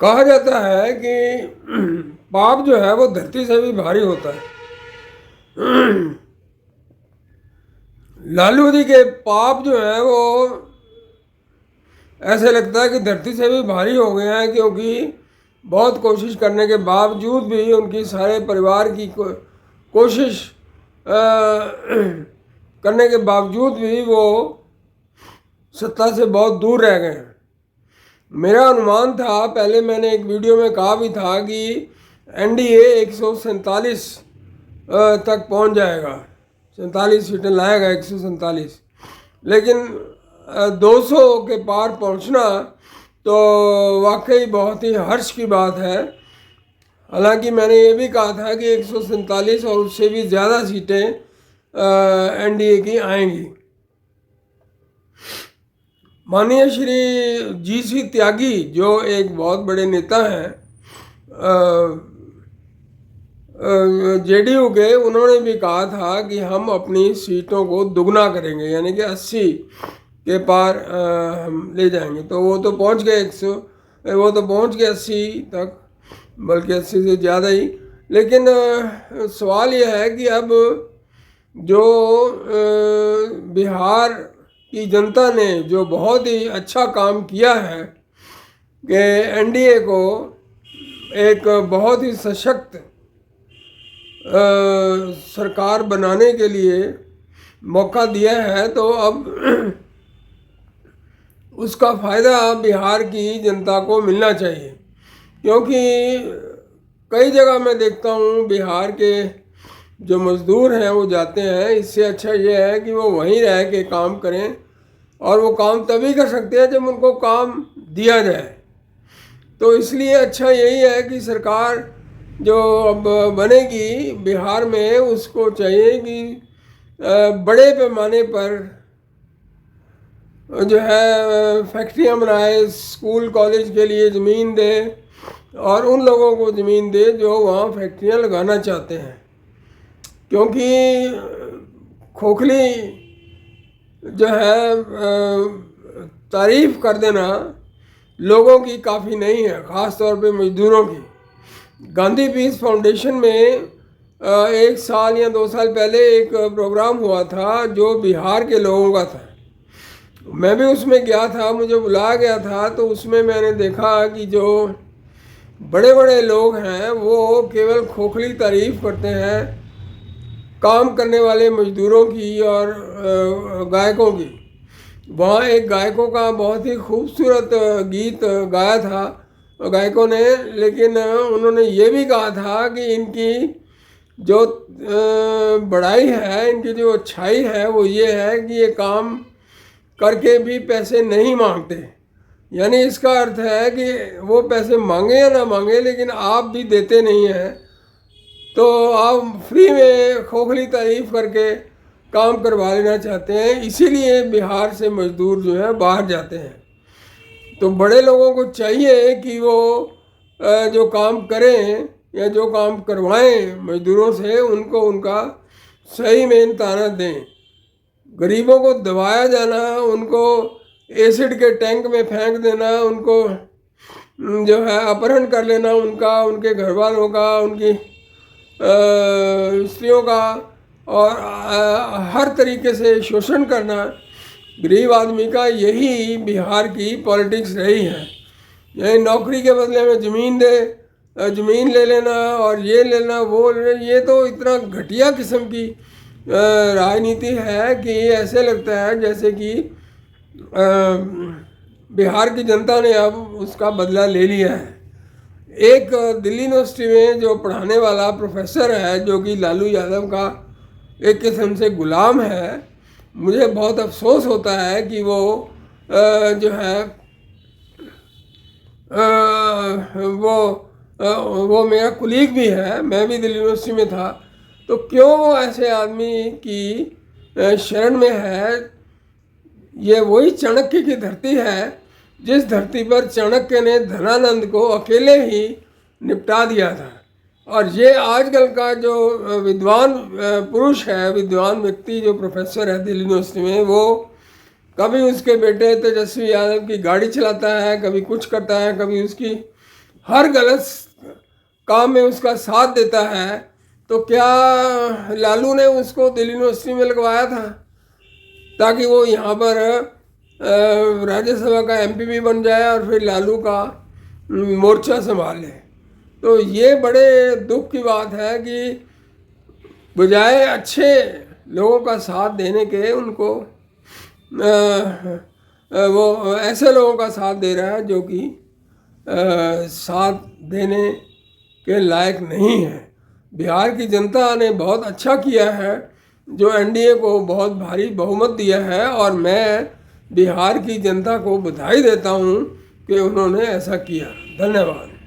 कहा जाता है कि पाप जो है वो धरती से भी भारी होता है। लालू जी के पाप जो है वो ऐसे लगता है कि धरती से भी भारी हो गए हैं, क्योंकि बहुत कोशिश करने के बावजूद भी उनकी सारे परिवार की कोशिश करने के बावजूद भी वो सत्ता से बहुत दूर रह गए हैं। मेरा अनुमान था, पहले मैंने एक वीडियो में कहा भी था कि एनडीए 147 तक पहुंच जाएगा, 47 सीटें लाएगा, 147। लेकिन 200 के पार पहुंचना तो वाकई बहुत ही हर्ष की बात है। हालांकि मैंने ये भी कहा था कि 147 और उससे भी ज़्यादा सीटें एनडीए की आएंगी। माननीय श्री जी.सी. त्यागी जो एक बहुत बड़े नेता हैं जेडीयू के, उन्होंने भी कहा था कि हम अपनी सीटों को दुगना करेंगे, यानी कि 80 के पार हम ले जाएंगे। तो वो तो पहुंच गए 80 तक, बल्कि 80 से ज़्यादा ही। लेकिन सवाल ये है कि अब जो बिहार की जनता ने जो बहुत ही अच्छा काम किया है कि एनडीए को एक बहुत ही सशक्त सरकार बनाने के लिए मौका दिया है, तो अब उसका फ़ायदा बिहार की जनता को मिलना चाहिए। क्योंकि कई जगह मैं देखता हूँ बिहार के जो मज़दूर हैं वो जाते हैं, इससे अच्छा ये है कि वो वहीं रह के काम करें, और वो काम तभी कर सकते हैं जब उनको काम दिया जाए। तो इसलिए अच्छा यही है कि सरकार जो अब बनेगी बिहार में, उसको चाहिए कि बड़े पैमाने पर जो है फैक्ट्रियाँ बनाए, स्कूल कॉलेज के लिए ज़मीन दे, और उन लोगों को ज़मीन दे जो वहाँ फैक्ट्रियाँ लगाना चाहते हैं। क्योंकि खोखली जो है तारीफ़ कर देना लोगों की काफ़ी नहीं है, ख़ास तौर पे मज़दूरों की। गांधी पीस फाउंडेशन में 1 साल या 2 साल पहले एक प्रोग्राम हुआ था जो बिहार के लोगों का था। मैं भी उसमें गया था, मुझे बुलाया गया था। तो उसमें मैंने देखा कि जो बड़े बड़े लोग हैं वो केवल खोखली तारीफ़ करते हैं काम करने वाले मज़दूरों की और गायकों की। वहाँ एक गायकों का बहुत ही खूबसूरत गीत गाया था गायकों ने, लेकिन उन्होंने ये भी कहा था कि इनकी जो बड़ाई है, इनकी जो अच्छाई है वो ये है कि ये काम करके भी पैसे नहीं मांगते। यानी इसका अर्थ है कि वो पैसे मांगे या ना मांगे, लेकिन आप भी देते नहीं हैं, तो आप फ्री में खोखली तारीफ़ करके काम करवा लेना चाहते हैं। इसीलिए बिहार से मज़दूर जो है बाहर जाते हैं। तो बड़े लोगों को चाहिए कि वो जो काम करें या जो काम करवाएं मज़दूरों से, उनको उनका सही मेहनताना दें। गरीबों को दबाया जाना, उनको एसिड के टैंक में फेंक देना, उनको जो है अपहरण कर लेना उनका, उनके घर वालों का, उनकी स्त्रियों का, और हर तरीके से शोषण करना गरीब आदमी का, यही बिहार की पॉलिटिक्स रही है। यही नौकरी के बदले में ज़मीन ज़मीन ले लेना और ये लेना वो लेना, ये तो इतना घटिया किस्म की राजनीति है कि ऐसे लगता है जैसे कि बिहार की जनता ने अब उसका बदला ले लिया है। एक दिल्ली यूनिवर्सिटी में जो पढ़ाने वाला प्रोफेसर है, जो कि लालू यादव का एक किस्म से गुलाम है, मुझे बहुत अफसोस होता है कि वो जो है वो मेरा कुलीग भी है, मैं भी दिल्ली यूनिवर्सिटी में था। तो क्यों वो ऐसे आदमी की शरण में है? ये वही चाणक्य की धरती है जिस धरती पर चाणक्य ने धनानंद को अकेले ही निपटा दिया था। और ये आजकल का जो विद्वान पुरुष है, विद्वान व्यक्ति जो प्रोफेसर है दिल्ली यूनिवर्सिटी में, वो कभी उसके बेटे तेजस्वी यादव की गाड़ी चलाता है, कभी कुछ करता है, कभी उसकी हर गलत काम में उसका साथ देता है, तो क्या लालू ने उसको दिल्ली यूनिवर्सिटी में लगवाया था ताकि वो यहाँ पर राज्यसभा का एमपी भी बन जाए और फिर लालू का मोर्चा संभाले? तो ये बड़े दुख की बात है कि बजाय अच्छे लोगों का साथ देने के उनको वो ऐसे लोगों का साथ दे रहा है जो कि साथ देने के लायक नहीं है। बिहार की जनता ने बहुत अच्छा किया है जो एनडीए को बहुत भारी बहुमत दिया है, और मैं बिहार की जनता को बधाई देता हूँ कि उन्होंने ऐसा किया। धन्यवाद।